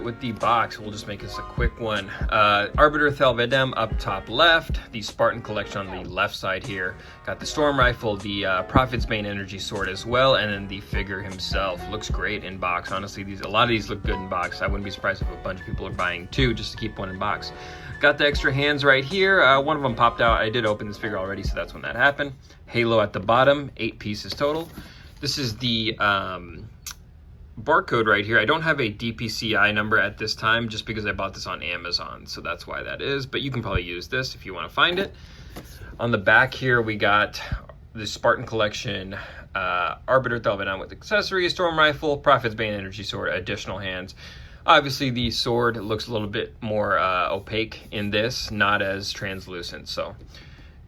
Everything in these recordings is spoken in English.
with the box. We'll just make this a quick one. Arbiter Thelvedem up top left, the Spartan collection on the left side here. Got the storm rifle, the Prophet's Bane energy sword as well, and then the figure himself. Looks great in box. Honestly, a lot of these look good in box. I wouldn't be surprised if a bunch of people are buying two just to keep one in box. Got the extra hands right here. One of them popped out. I did open this figure already, so that's when that happened. Halo at the bottom, 8 pieces total. This is the barcode right here. I don't have a DPCI number at this time just because I bought this on Amazon, so that's why that is, but you can probably use this if you want to find it. On the back here we got the Spartan collection, Arbiter Thelvedem with accessories, storm rifle, Prophet's Bane energy sword, additional hands. Obviously the sword looks a little bit more opaque in this, not as translucent. So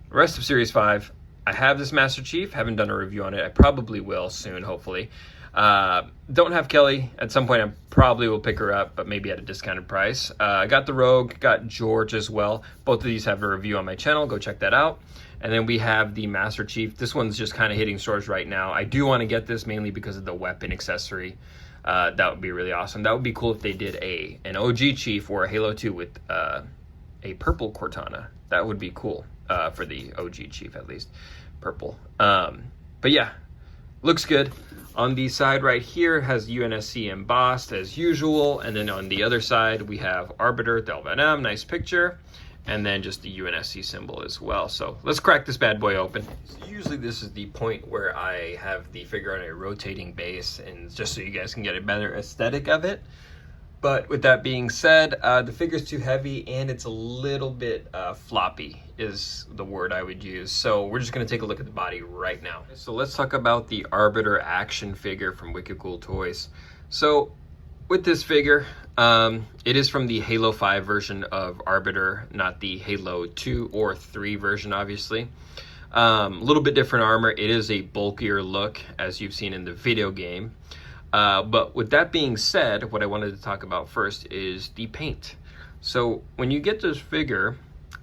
the rest of Series 5, I have this Master Chief, haven't done a review on it. I probably will soon, hopefully. Don't have Kelly. At some point I probably will pick her up, but maybe at a discounted price. I got the Rogue, got George as well. Both of these have a review on my channel. Go check that out. And then we have the Master Chief. This one's just kind of hitting stores right now. I do want to get this mainly because of the weapon accessory. That would be really awesome. That would be cool if they did an OG Chief or a Halo 2 with a purple Cortana. That would be cool for the OG Chief, at least. Purple. But yeah, looks good. On the side right here has UNSC embossed as usual, and then on the other side we have Arbiter Thelvedem, nice picture, and then just the UNSC symbol as well. So let's crack this bad boy open. So usually this is the point where I have the figure on a rotating base, and just so you guys can get a better aesthetic of it. But with that being said, the figure's too heavy and it's a little bit floppy is the word I would use. So we're just gonna take a look at the body right now. So let's talk about the Arbiter action figure from Wicked Cool Toys. So with this figure, it is from the Halo 5 version of Arbiter, not the Halo 2 or 3 version, obviously. A little bit different armor. It is a bulkier look, as you've seen in the video game. But with that being said, what I wanted to talk about first is the paint. So when you get this figure,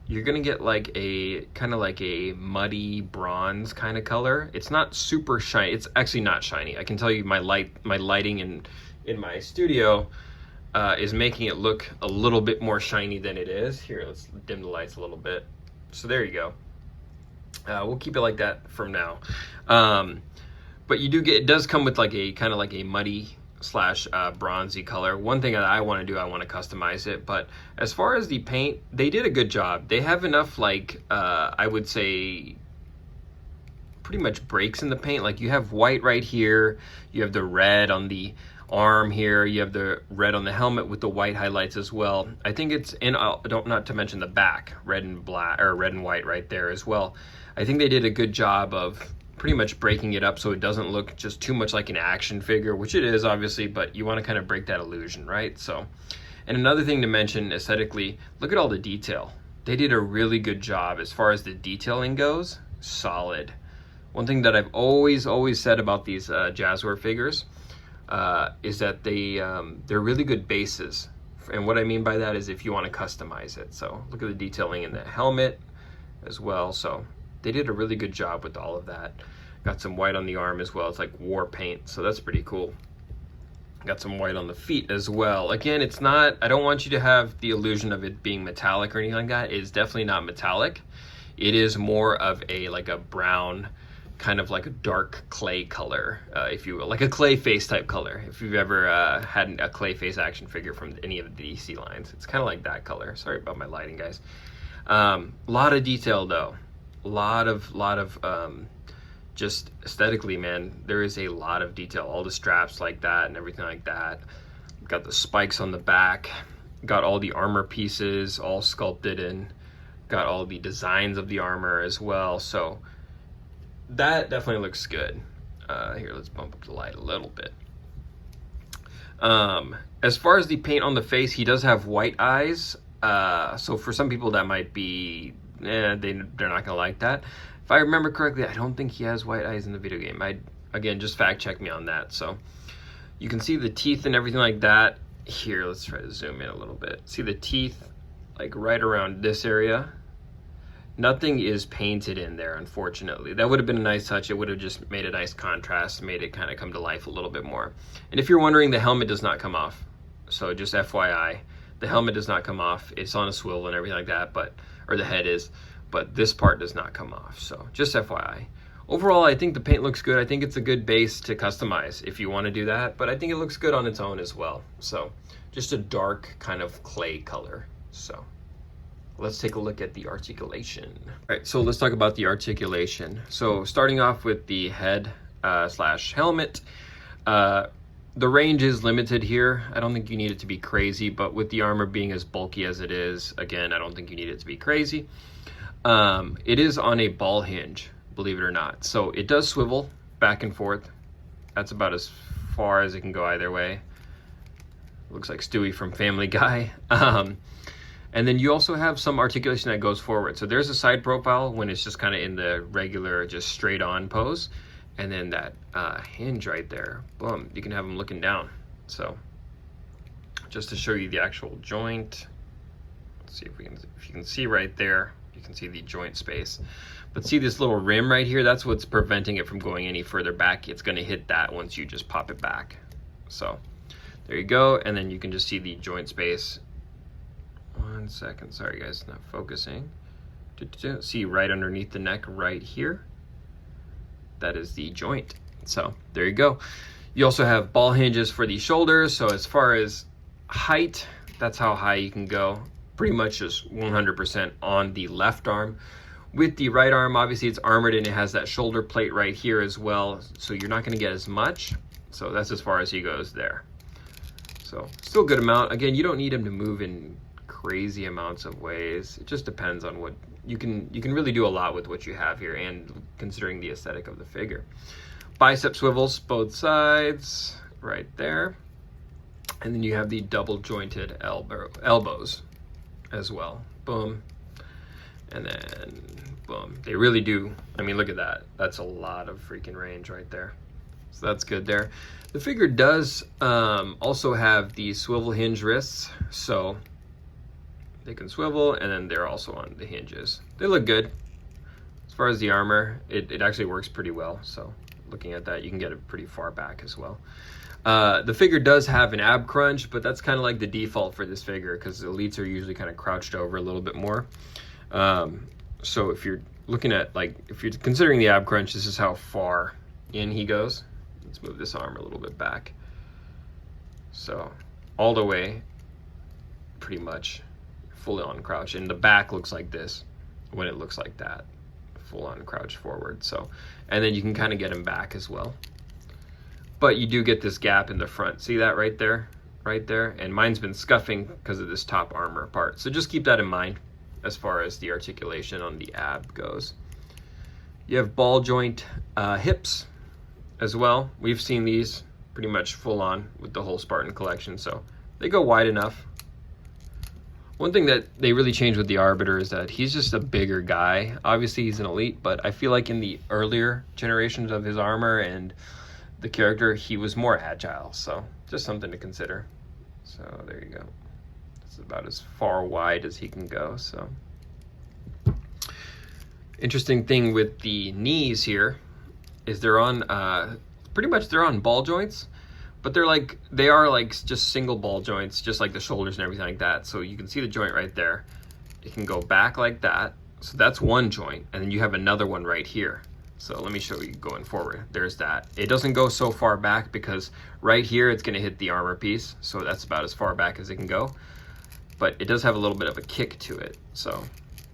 you're gonna get like a kind of like a muddy bronze kind of color. It's not super shiny. It's actually not shiny. I can tell you my lighting in my studio is making it look a little bit more shiny than it is. Here, let's dim the lights a little bit. So there you go. We'll keep it like that from now. But you do get, it does come with like a kind of like a muddy slash bronzy color. One thing that I want to do, I want to customize it. But as far as the paint, they did a good job. They have enough like, I would say, pretty much breaks in the paint. Like you have white right here. You have the red on the arm here. You have the red on the helmet with the white highlights as well. I think it's in, not to mention the back, red and black, or red and white right there as well. I think they did a good job of pretty much breaking it up so it doesn't look just too much like an action figure, which it is obviously, but you want to kind of break that illusion, right? So, and another thing to mention aesthetically, look at all the detail. They did a really good job as far as the detailing goes. Solid. One thing that I've always said about these Jazzware figures is that they're really good bases. And what I mean by that is if you want to customize it. So look at the detailing in the helmet as well. So they did a really good job with all of that. Got some white on the arm as well. It's like war paint, so that's pretty cool. Got some white on the feet as well. Again, it's not, I don't want you to have the illusion of it being metallic or anything like that. It's definitely not metallic. It is more of a, like a brown, kind of like a dark clay color, if you will. Like a clay face type color. If you've ever had a clay face action figure from any of the DC lines. It's kind of like that color. Sorry about my lighting, guys. Lot of detail though. A lot of just aesthetically, man, there is a lot of detail. All the straps like that and everything like that. Got the spikes on the back. Got all the armor pieces all sculpted in. Got all the designs of the armor as well. So that definitely looks good. Here, let's bump up the light a little bit. As far as the paint on the face, he does have white eyes. So for some people that might be, they're not gonna like that. If I remember correctly, I don't think he has white eyes in the video game. Again, just fact check me on that. So you can see the teeth and everything like that. Here, let's try to zoom in a little bit. See the teeth like right around this area. Nothing is painted in there, unfortunately. That would have been a nice touch. It would have just made a nice contrast, made it kind of come to life a little bit more. And if you're wondering, the helmet does not come off. So just FYI, the helmet does not come off. It's on a swivel and everything like that, or the head is, but this part does not come off. So just FYI. Overall, I think the paint looks good. I think it's a good base to customize if you want to do that, but I think it looks good on its own as well. So just a dark kind of clay color. So let's take a look at the articulation. All right, so let's talk about the articulation. So starting off with the head slash helmet, the range is limited here. I don't think you need it to be crazy, but with the armor being as bulky as it is, again, I don't think you need it to be crazy. It is on a ball hinge, believe it or not. So it does swivel back and forth. That's about as far as it can go either way. Looks like Stewie from Family Guy. And then you also have some articulation that goes forward. So there's a side profile when it's just kind of in the regular, just straight on pose. And then that hinge right there, boom, you can have them looking down. So just to show you the actual joint, let's see if you can see right there, you can see the joint space. But see this little rim right here, that's what's preventing it from going any further back. It's gonna hit that once you just pop it back. So there you go, and then you can just see the joint space. 1 second, sorry guys, not focusing. See right underneath the neck right here, that is the joint. So there you go. You also have ball hinges for the shoulders. So as far as height, that's how high you can go. Pretty much just 100% on the left arm. With the right arm, obviously it's armored and it has that shoulder plate right here as well. So you're not gonna get as much. So that's as far as he goes there. So still a good amount. Again, you don't need him to move in crazy amounts of ways. It just depends on what you can really do a lot with what you have here, and considering the aesthetic of the figure. Bicep swivels both sides right there, and then you have the double jointed elbows as well. Boom, and then boom. They really do, I mean, look at that, that's a lot of freaking range right there. So that's good there. The figure does also have the swivel hinge wrists, so they can swivel, and then they're also on the hinges. They look good. As far as the armor, it actually works pretty well. So looking at that, you can get it pretty far back as well. The figure does have an ab crunch, but that's kind of like the default for this figure because elites are usually kind of crouched over a little bit more. So if you're looking at, like, if you're considering the ab crunch, this is how far in he goes. Let's move this arm a little bit back. So all the way, pretty much fully on crouch, and the back looks like this when it looks like that, full on crouch forward. So, and then you can kind of get him back as well, but you do get this gap in the front. See that right there, and mine's been scuffing because of this top armor part. So just keep that in mind as far as the articulation on the ab goes. You have ball joint hips as well. We've seen these pretty much full on with the whole Spartan collection, so they go wide enough. One thing that they really changed with the Arbiter is that he's just a bigger guy. Obviously he's an elite, but I feel like in the earlier generations of his armor and the character, he was more agile. So just something to consider. So there you go. It's about as far wide as he can go. So interesting thing with the knees here is they're on pretty much they're on ball joints. But they are like just single ball joints, just like the shoulders and everything like that. So you can see the joint right there. It can go back like that. So that's one joint. And then you have another one right here. So let me show you going forward. There's that. It doesn't go so far back because right here it's going to hit the armor piece. So that's about as far back as it can go. But it does have a little bit of a kick to it. So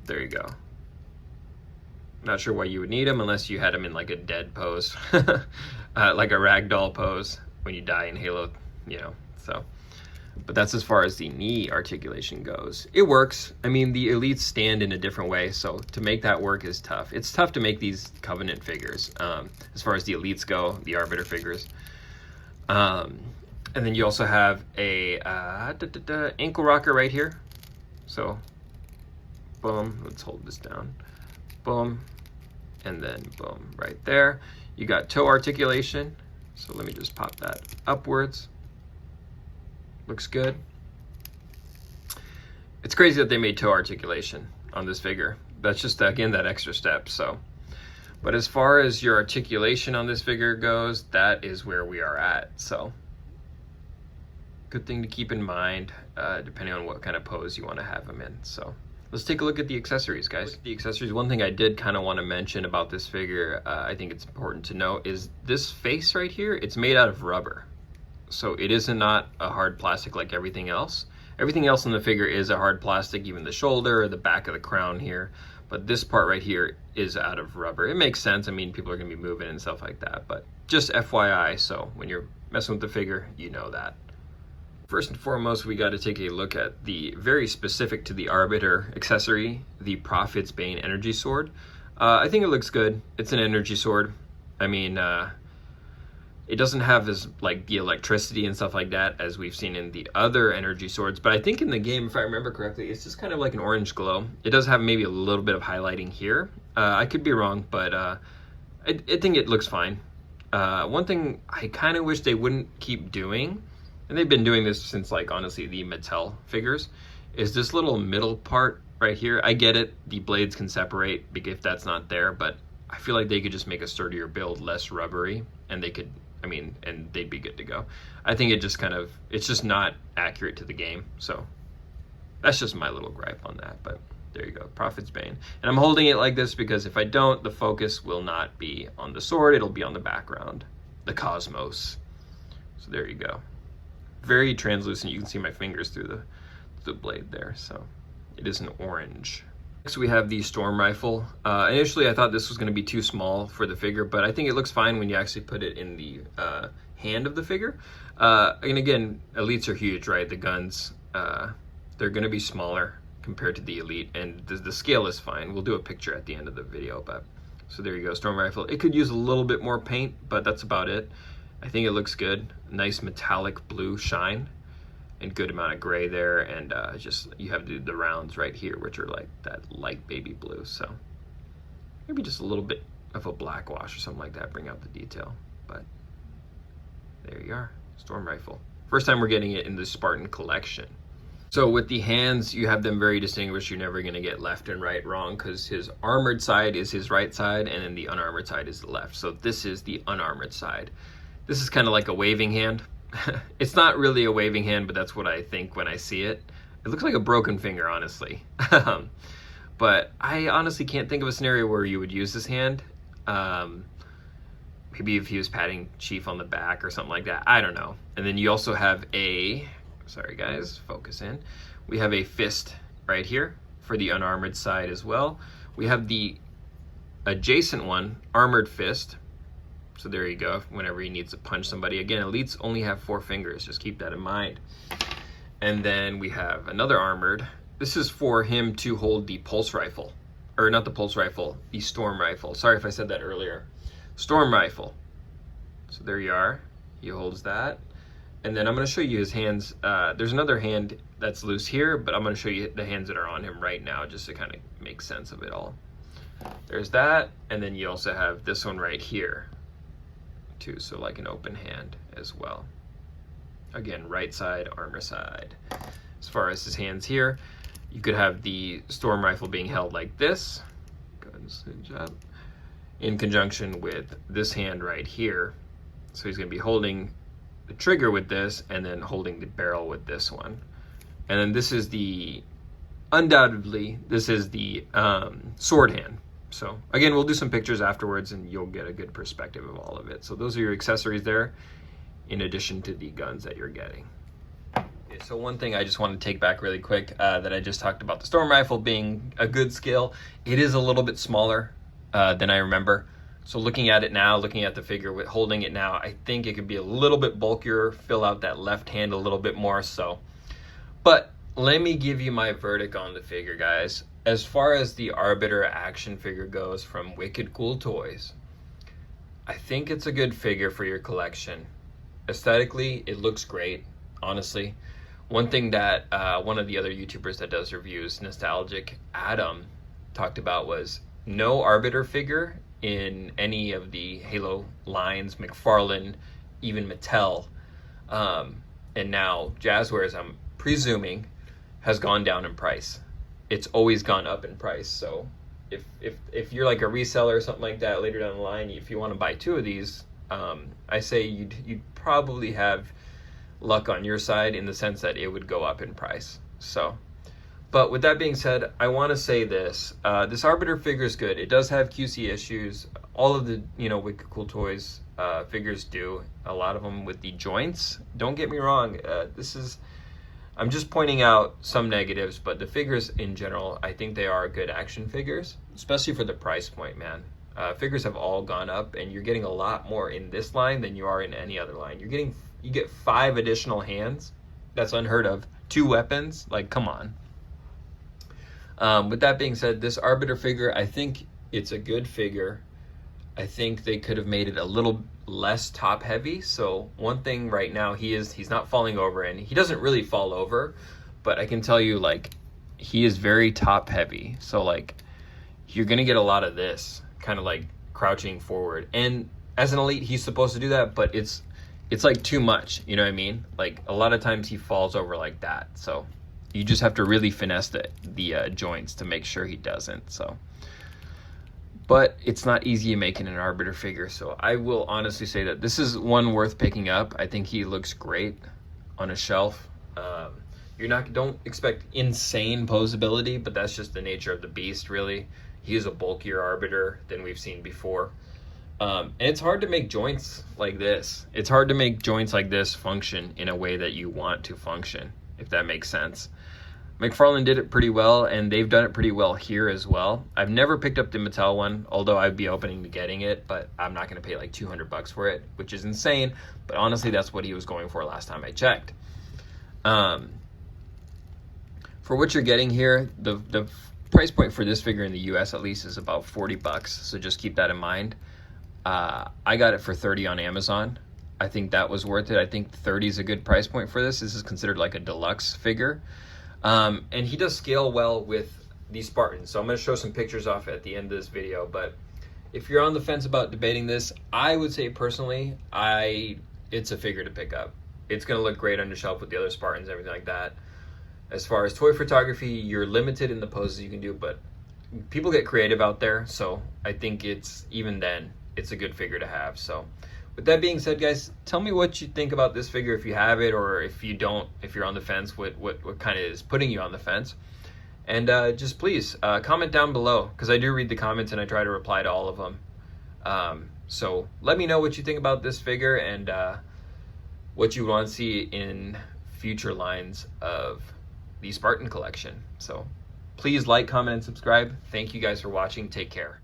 there you go. Not sure why you would need them unless you had them in like a dead pose, like a ragdoll pose. When you die in Halo, you know, so. But that's as far as the knee articulation goes. It works. I mean, the elites stand in a different way, so to make that work is tough. It's tough to make these Covenant figures, as far as the elites go, the Arbiter figures. And then you also have a ankle rocker right here. So, boom, let's hold this down. Boom, and then boom, right there. You got toe articulation. So let me just pop that upwards. Looks good. It's crazy that they made toe articulation on this figure. That's just, again, that extra step. So, but as far as your articulation on this figure goes, that is where we are at. So good thing to keep in mind, depending on what kind of pose you want to have him in. So let's take a look at the accessories, guys. The accessories, one thing I did kind of want to mention about this figure, I think it's important to know, is this face right here, it's made out of rubber. So it is not a hard plastic like everything else. Everything else in the figure is a hard plastic, even the shoulder, the back of the crown here. But this part right here is out of rubber. It makes sense. I mean, people are going to be moving and stuff like that. But just FYI, so when you're messing with the figure, you know that. First and foremost, we got to take a look at the very specific to the Arbiter accessory, the Prophet's Bane energy sword. I think it looks good. It's an energy sword. I mean, it doesn't have as like the electricity and stuff like that as we've seen in the other energy swords, but I think in the game, if I remember correctly, it's just kind of like an orange glow. It does have maybe a little bit of highlighting here. I could be wrong, but I think it looks fine. One thing I kind of wish they wouldn't keep doing, and they've been doing this since like honestly the Mattel figures, is this little middle part right here. I get it, the blades can separate if that's not there, but I feel like they could just make a sturdier build, less rubbery, and they could, I mean, and they'd be good to go. I think it just kind of, it's just not accurate to the game. So that's just my little gripe on that, but there you go, Prophet's Bane. And I'm holding it like this because if I don't, the focus will not be on the sword, it'll be on the background, the cosmos. So there you go. Very translucent, you can see my fingers through the blade there, so it is an orange. Next we have the storm rifle. Initially I thought this was going to be too small for the figure, but I think it looks fine when you actually put it in the hand of the figure. And again, elites are huge, right? The guns, they're going to be smaller compared to the elite, and the scale is fine. We'll do a picture at the end of the video, but so there you go, storm rifle. It could use a little bit more paint, but that's about it. I think it looks good. Nice metallic blue shine and good amount of gray there, and just you have the rounds right here, which are like that light baby blue. So maybe just a little bit of a black wash or something like that, bring out the detail. But there you are, storm rifle. First time we're getting it in the Spartan collection. So with the hands, you have them very distinguished. You're never gonna get left and right wrong, because his armored side is his right side and then the unarmored side is the left. So this is the unarmored side. This is kind of like a waving hand. It's not really a waving hand, but that's what I think when I see it. It looks like a broken finger, honestly. But I honestly can't think of a scenario where you would use this hand. Maybe if he was patting Chief on the back or something like that. I don't know. And then you also have a, sorry guys, focus in. We have a fist right here for the unarmored side as well. We have the adjacent one, armored fist. So there you go, whenever he needs to punch somebody. Again, elites only have 4 fingers, just keep that in mind. And then we have another armored. This is for him to hold the pulse rifle, or not the pulse rifle, the storm rifle. Sorry if I said that earlier. Storm rifle. So there you are, he holds that. And then I'm gonna show you his hands. There's another hand that's loose here, but I'm gonna show you the hands that are on him right now, just to kind of make sense of it all. There's that, and then you also have this one right here too, so like an open hand as well. Again, right side, armor side. As far as his hands here, you could have the storm rifle being held like this. Go ahead and switch up. In conjunction with this hand right here. So he's gonna be holding the trigger with this and then holding the barrel with this one. And then this is the, undoubtedly, this is the sword hand. So again, we'll do some pictures afterwards and you'll get a good perspective of all of it. So those are your accessories there, in addition to the guns that you're getting. Okay, so one thing I just want to take back really quick, that I just talked about the storm rifle being a good scale. It is a little bit smaller than I remember. So looking at it now, looking at the figure with holding it now, I think it could be a little bit bulkier, fill out that left hand a little bit more. So, but let me give you my verdict on the figure, guys. As far as the Arbiter action figure goes from Wicked Cool Toys, I think it's a good figure for your collection. Aesthetically, it looks great, honestly. One thing that one of the other YouTubers that does reviews, Nostalgic Adam, talked about was no Arbiter figure in any of the Halo lines, McFarlane, even Mattel, and now Jazzwares, I'm presuming, has gone down in price. It's always gone up in price. So if you're like a reseller or something like that later down the line, if you want to buy 2 of these, I say you'd probably have luck on your side in the sense that it would go up in price. So, but with that being said, I want to say this. This Arbiter figure is good. It does have QC issues. All of the, Wicked Cool Toys figures do. A lot of them with the joints. Don't get me wrong. I'm just pointing out some negatives, but the figures in general, I think they are good action figures, especially for the price point, man. Figures have all gone up, and you're getting a lot more in this line than you are in any other line. You get 5 additional hands. That's unheard of. 2 weapons. Like, come on. With that being said, this Arbiter figure, I think it's a good figure. I think they could have made it a little less top heavy. So one thing right now, he's not falling over, and he doesn't really fall over, but I can tell you, like, he is very top heavy. So like, you're gonna get a lot of this kind of like crouching forward, and as an elite he's supposed to do that, but it's like too much, you know what I mean? Like, a lot of times he falls over like that, so you just have to really finesse the joints to make sure he doesn't. So, but it's not easy making an Arbiter figure, so I will honestly say that this is one worth picking up. I think he looks great on a shelf. Don't expect insane posability, but that's just the nature of the beast, really. He is a bulkier Arbiter than we've seen before. And it's hard to make joints like this. It's hard to make joints like this function in a way that you want to function, if that makes sense. McFarlane did it pretty well, and they've done it pretty well here as well. I've never picked up the Mattel one, although I'd be opening to getting it, but I'm not going to pay like $200 for it, which is insane. But honestly, that's what he was going for last time I checked. For what you're getting here, the price point for this figure in the US at least is about $40, so just keep that in mind. I got it for $30 on Amazon. I think that was worth it. I think 30 is a good price point for this. This is considered like a deluxe figure. And he does scale well with the Spartans. So I'm going to show some pictures off at the end of this video. But if you're on the fence about debating this, I would say personally, it's a figure to pick up. It's going to look great on the shelf with the other Spartans and everything like that. As far as toy photography, you're limited in the poses you can do, but people get creative out there. So I think it's a good figure to have. So with that being said, guys, tell me what you think about this figure, if you have it, or if you don't, if you're on the fence, what kind of is putting you on the fence. And just please comment down below, because I do read the comments and I try to reply to all of them. So let me know what you think about this figure, and what you want to see in future lines of the Spartan collection. So please like, comment, and subscribe. Thank you guys for watching. Take care.